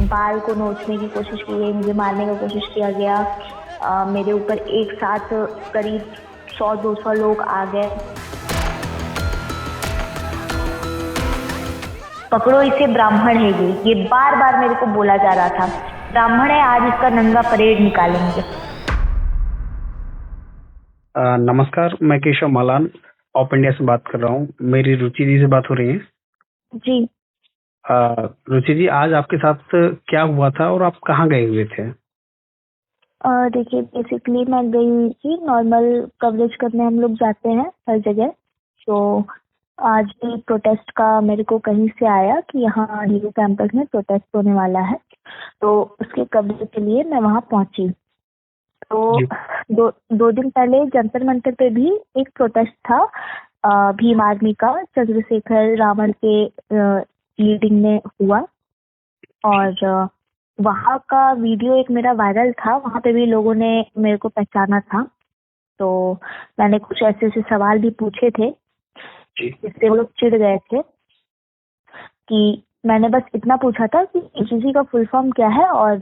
बाल को नोचने की कोशिश की गई, मुझे मारने की कोशिश किया गया। मेरे ऊपर एक साथ करीब 100-200 लोग आ गए। पकड़ो इसे, ब्राह्मण है ये बार बार मेरे को बोला जा रहा था। ब्राह्मण है, आज इसका नंगा परेड निकालेंगे। नमस्कार, मैं केशव मालान ऑप इंडिया से बात कर रहा हूँ। मेरी रुचि जी से बात हो रही है? जी। रुचि जी, आज आपके साथ क्या हुआ था और आप कहाँ गए हुए थे? देखिए, बेसिकली मैं गई हुई थी, नॉर्मल कवरेज करने हम लोग जाते हैं हर जगह। तो आज भी प्रोटेस्ट का मेरे को कहीं से आया कि यहाँ डीयू कैंपस में प्रोटेस्ट होने वाला है, तो उसके कवरेज के लिए मैं वहाँ पहुंची। तो दो दिन पहले जंतर मंतर पे भी एक प्रोटेस्ट था, भीम आर्मी का, चंद्रशेखर रावण के लीडिंग में हुआ। और वहाँ का वीडियो एक मेरा वायरल था, वहाँ पे भी लोगों ने मेरे को पहचाना था। तो मैंने कुछ ऐसे ऐसे सवाल भी पूछे थे जिससे वो लोग चिढ़ गए थे कि मैंने बस इतना पूछा था कि यूजीसी का फुल फॉर्म क्या है और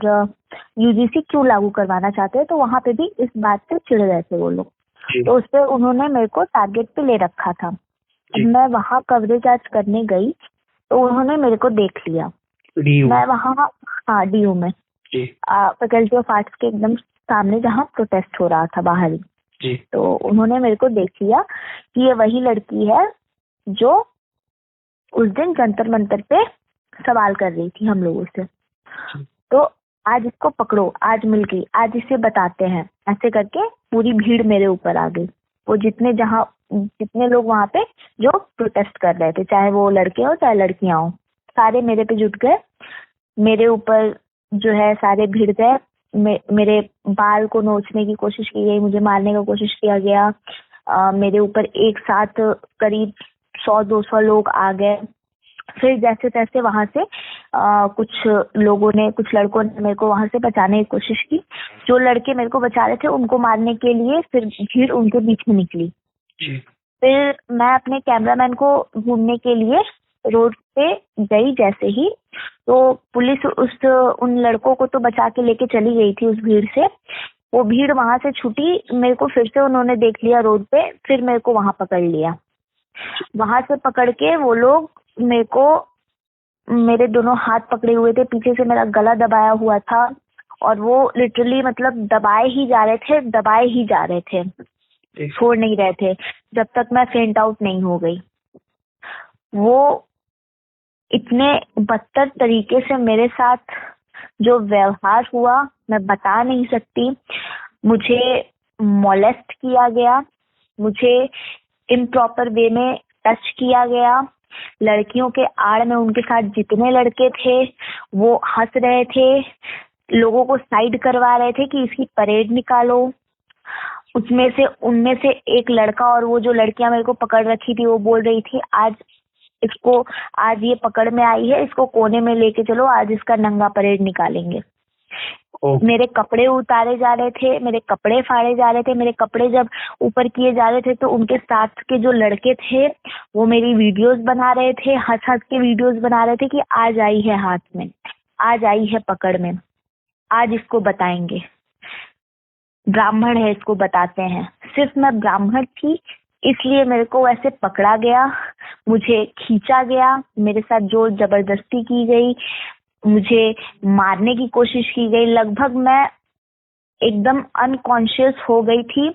यूजीसी क्यों लागू करवाना चाहते हैं। तो वहाँ पे भी इस बात से चिढ़ गए थे वो लोग। तो उस पर उन्होंने मेरे को टारगेट पे ले रखा था। मैं वहाँ कवरेज आज करने गई तो उन्होंने मेरे को देख लिया। मैं वहाँ, हाँ, डीयू में, फैकल्टी ऑफ आर्ट्स के एकदम सामने जहाँ प्रोटेस्ट हो रहा था बाहर ही। तो उन्होंने मेरे को देख लिया कि ये वही लड़की है जो उस दिन जंतर मंतर पे सवाल कर रही थी हम लोगों से। तो आज इसको पकड़ो, आज मिल गई, आज इसे बताते हैं। ऐसे करके पूरी भीड़ मेरे ऊपर आ गई। वो जितने लोग वहाँ पे जो प्रोटेस्ट कर रहे थे, चाहे वो लड़के हो चाहे लड़कियां हो, सारे मेरे पे जुट गए। मेरे ऊपर जो है सारे भिड़ गए। मेरे बाल को नोचने की कोशिश की गई, मुझे मारने की कोशिश किया गया। मेरे ऊपर एक साथ करीब 100-200 लोग आ गए। फिर जैसे तैसे वहां से कुछ लड़कों ने मेरे को वहां से बचाने की कोशिश की। जो लड़के मेरे को बचा रहे थे उनको मारने के लिए फिर भीड़ उनके बीच में निकली। फिर मैं अपने कैमरामैन को ढूंढने के लिए रोड पे गई जैसे ही, तो पुलिस उन लड़कों को तो बचा के लेके चली गई थी उस भीड़ से। वो भीड़ वहां से छूटी, मेरे को फिर से उन्होंने देख लिया रोड पे, फिर मेरे को वहां पकड़ लिया। वहां से पकड़ के वो लोग मेरे को, मेरे दोनों हाथ पकड़े हुए थे, पीछे से मेरा गला दबाया हुआ था और वो लिटरली मतलब दबाए ही जा रहे थे, छोड़ नहीं रहे थे जब तक मैं फेंट आउट नहीं हो गई। वो इतने बदतर तरीके से मेरे साथ जो व्यवहार हुआ मैं बता नहीं सकती। मुझे मोलेस्ट किया गया, मुझे इम्प्रॉपर वे में टच किया गया। लड़कियों के आड़ में उनके साथ जितने लड़के थे वो हंस रहे थे, लोगों को साइड करवा रहे थे कि इसकी परेड निकालो। उनमें से एक लड़का और वो जो लड़कियां मेरे को पकड़ रखी थी वो बोल रही थी आज ये पकड़ में आई है, इसको कोने में लेके चलो, आज इसका नंगा परेड निकालेंगे। मेरे कपड़े उतारे जा रहे थे, मेरे कपड़े फाड़े जा रहे थे। मेरे कपड़े जब ऊपर किए जा रहे थे तो उनके साथ के जो लड़के थे वो मेरी वीडियोस बना रहे थे, हंस हंस के वीडियोस बना रहे थे कि आज आई है हाथ में, आज आई है पकड़ में, आज इसको बताएंगे, ब्राह्मण है इसको बताते हैं। सिर्फ मैं ब्राह्मण थी इसलिए मेरे को वैसे पकड़ा गया, मुझे खींचा गया, मेरे साथ जोर जबरदस्ती की गई, मुझे मारने की कोशिश की गई। लगभग मैं एकदम अनकॉन्शियस हो गई थी।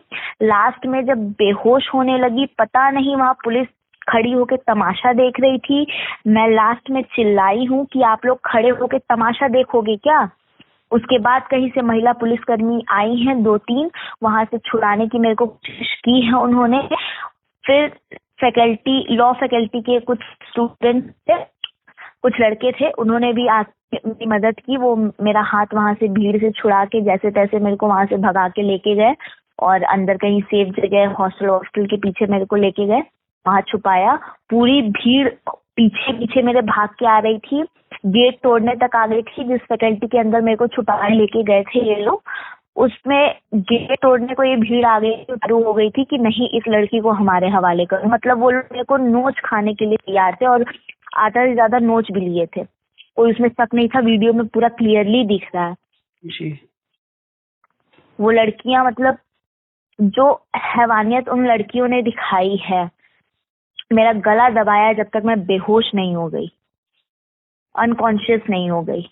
लास्ट में जब बेहोश होने लगी, पता नहीं वहाँ पुलिस खड़ी होके तमाशा देख रही थी। मैं लास्ट में चिल्लाई हूँ कि आप लोग खड़े होके तमाशा देखोगे क्या। उसके बाद कहीं से महिला पुलिसकर्मी आई हैं 2-3, वहां से छुड़ाने की मेरे को कोशिश की है उन्होंने। फिर लॉ फैकल्टी के कुछ स्टूडेंट थे, कुछ लड़के थे, उन्होंने भी मेरी मदद की। वो मेरा हाथ वहां से भीड़ से छुड़ा के जैसे तैसे मेरे को वहां से भगा के लेके गए और अंदर कहीं सेफ जगह हॉस्टल के पीछे मेरे को लेके गए, वहां छुपाया। पूरी भीड़ पीछे पीछे मेरे भाग के आ रही थी, गेट तोड़ने तक आ गई थी जिस फैकल्टी के अंदर मेरे को छुपा लेके गए थे ये लोग। उसमें गेट तोड़ने को ये भीड़ आ गई, शुरू हो गई थी कि नहीं इस लड़की को हमारे हवाले करो। मतलब वो लोग मेरे को नोच खाने के लिए तैयार थे और आधा से ज्यादा नोच भी लिए थे। कोई उसमें शक नहीं था, वीडियो में पूरा क्लियरली दिख रहा है जी। वो लड़कियां, मतलब जो हैवानियत उन लड़कियों ने दिखाई है, मेरा गला दबाया जब तक मैं बेहोश नहीं हो गई, अनकॉन्शियस नहीं हो गई।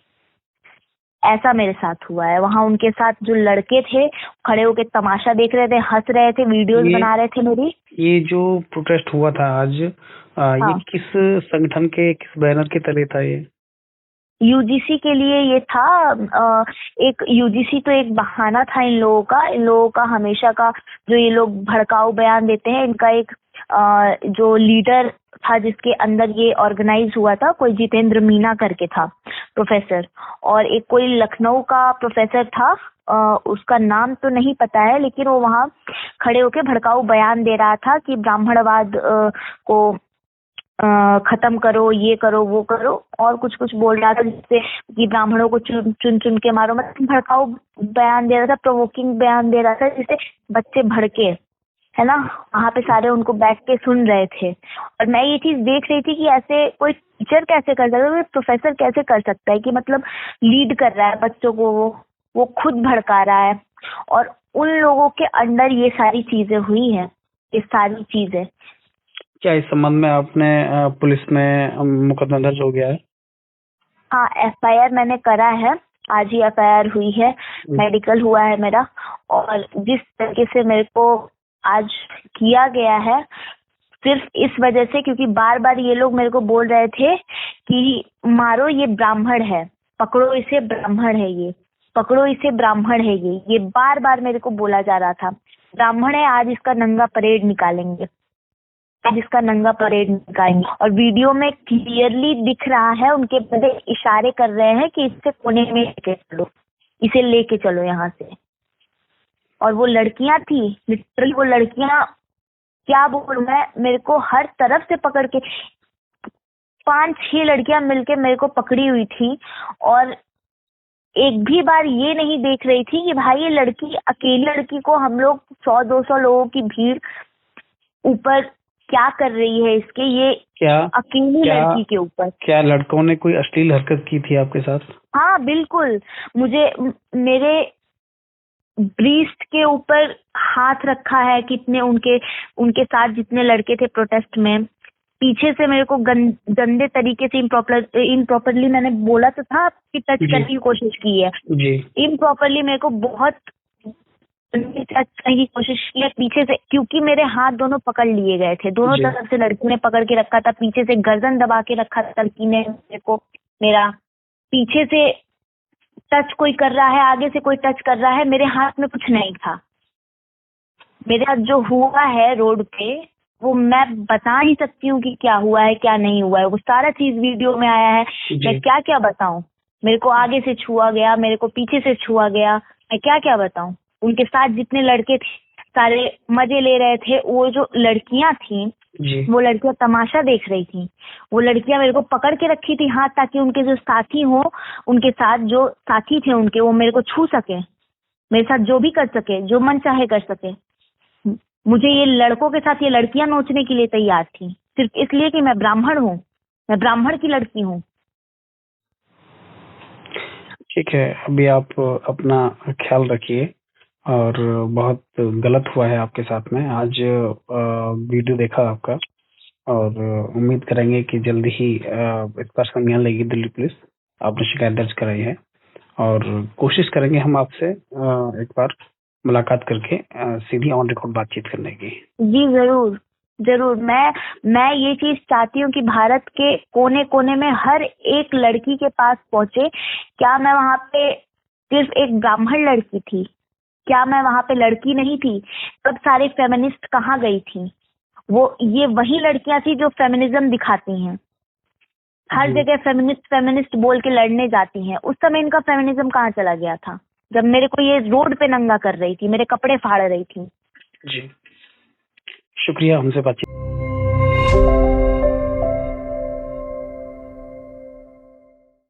ऐसा मेरे साथ हुआ है। वहां उनके साथ जो लड़के थे खड़े होके तमाशा देख रहे थे, हंस रहे थे, वीडियोस बना रहे थे मेरी। ये जो प्रोटेस्ट हुआ था आज, ये हाँ। किस संगठन के, किस बैनर के तले था ये? यूजीसी के लिए ये था। एक यूजीसी तो एक बहाना था इन लोगों का हमेशा का, जो ये लोग भड़काऊ बयान देते हैं। इनका एक जो लीडर था जिसके अंदर ये ऑर्गेनाइज हुआ था, कोई जितेंद्र मीना करके था प्रोफेसर, और एक कोई लखनऊ का प्रोफेसर था, उसका नाम तो नहीं पता है, लेकिन वो वहाँ खड़े होके भड़काऊ बयान दे रहा था कि ब्राह्मणवाद को खत्म करो, ये करो, वो करो, और कुछ कुछ बोल रहा था जिससे कि ब्राह्मणों को चुन चुन के मारो। मतलब भड़काऊ बयान दे रहा था, प्रोवोकिंग बयान दे रहा था, जिससे बच्चे भड़के, है ना। वहाँ पे सारे उनको बैठ के सुन रहे थे और मैं ये चीज देख रही थी कि ऐसे कोई टीचर कैसे कर सकता है, कोई प्रोफेसर कैसे कर सकता है कि मतलब लीड कर रहा है बच्चों को, वो खुद भड़का रहा है। और उन लोगों के अंडर ये सारी चीजें हुई हैं, ये सारी चीजें। क्या इस संबंध में आपने पुलिस में मुकदमा दर्ज हो गया है? हाँ, एफआईआर मैंने करा है, आज ही एफआईआर हुई है, मेडिकल हुआ है मेरा। और जिस तरीके से मेरे को आज किया गया है, सिर्फ इस वजह से क्योंकि बार बार ये लोग मेरे को बोल रहे थे कि मारो, ये ब्राह्मण है, पकड़ो इसे, ब्राह्मण है ये, पकड़ो इसे, ब्राह्मण है ये बार बार मेरे को बोला जा रहा था। ब्राह्मण है, आज इसका नंगा परेड निकालेंगे, आज इसका नंगा परेड निकालेंगे। और वीडियो में क्लियरली दिख रहा है, उनके बड़े इशारे कर रहे हैं कि इससे कोने में लेके चलो, इसे लेके चलो यहाँ से। और वो लड़कियां थी, लिटरली वो लड़कियां, क्या बोलूं मैं, मेरे को हर तरफ से पकड़ के 5-6 लड़कियां मिलके मेरे को पकड़ी हुई थी। और एक भी बार ये नहीं देख रही थी कि भाई ये लड़की, अकेली लड़की को हम लोग 100-200 लोगों की भीड़ ऊपर क्या कर रही है इसके, ये क्या अकेली लड़की के ऊपर। क्या लड़कों ने कोई अश्लील हरकत की थी आपके साथ? हाँ बिल्कुल, मुझे मेरे ब्रीस्ट के ऊपर हाथ रखा है, कितने उनके साथ जितने लड़के थे प्रोटेस्ट में, पीछे से मेरे को गंदे तरीके से इम्प्रॉपरली, मैंने बोला तो था कि टच करने की कोशिश की है जी, इम्प्रॉपरली मेरे को बहुत टच करने की कोशिश की है पीछे से, क्योंकि मेरे हाथ दोनों पकड़ लिए गए थे, दोनों तरफ से लड़की ने पकड़ के रखा था, पीछे से गर्दन दबा के रखा था लड़की ने मेरे को, मेरा पीछे से टच कोई कर रहा है, आगे से कोई टच कर रहा है, मेरे हाथ में कुछ नहीं था। मेरे साथ जो हुआ है रोड पे, वो मैं बता नहीं सकती हूँ कि क्या हुआ है क्या नहीं हुआ है, वो सारा चीज वीडियो में आया है। मैं क्या क्या बताऊं, मेरे को आगे से छुआ गया, मेरे को पीछे से छुआ गया, मैं क्या क्या बताऊं। उनके साथ जितने लड़के थे सारे मजे ले रहे थे। वो जो लड़कियां थी, वो लड़कियां तमाशा देख रही थी, वो लड़कियां मेरे को पकड़ के रखी थी हाथ, ताकि उनके जो साथी हो, उनके साथ जो साथी थे उनके, वो मेरे को छू सके, मेरे साथ जो भी कर सके, जो मन चाहे कर सके। मुझे ये लड़कों के साथ ये लड़कियां नोचने के लिए तैयार थी, सिर्फ इसलिए कि मैं ब्राह्मण हूँ, मैं ब्राह्मण की लड़की हूँ। ठीक है, अभी आप अपना ख्याल रखिए। और बहुत गलत हुआ है आपके साथ में। आज वीडियो देखा आपका और उम्मीद करेंगे कि जल्दी ही इस पर संज्ञान लेगी दिल्ली पुलिस। आपने शिकायत दर्ज कराई है और कोशिश करेंगे हम आपसे एक बार मुलाकात करके सीधी ऑन रिकॉर्ड बातचीत करने की। जी जरूर जरूर, मैं ये चीज चाहती हूँ कि भारत के कोने कोने में हर एक लड़की के पास पहुंचे। क्या मैं वहाँ पे सिर्फ एक ब्राह्मण लड़की थी? क्या मैं वहाँ पे लड़की नहीं थी? तब सारे फेमिनिस्ट कहाँ गई थी? ये वही लड़कियां थी जो फेमिनिज्म दिखाती हैं, हर जगह फेमिनिस्ट बोल के लड़ने जाती हैं। उस समय इनका फेमिनिज्म कहाँ चला गया था, जब मेरे को ये रोड पे नंगा कर रही थी, मेरे कपड़े फाड़ रही थी। जी, शुक्रिया हमसे बातचीत।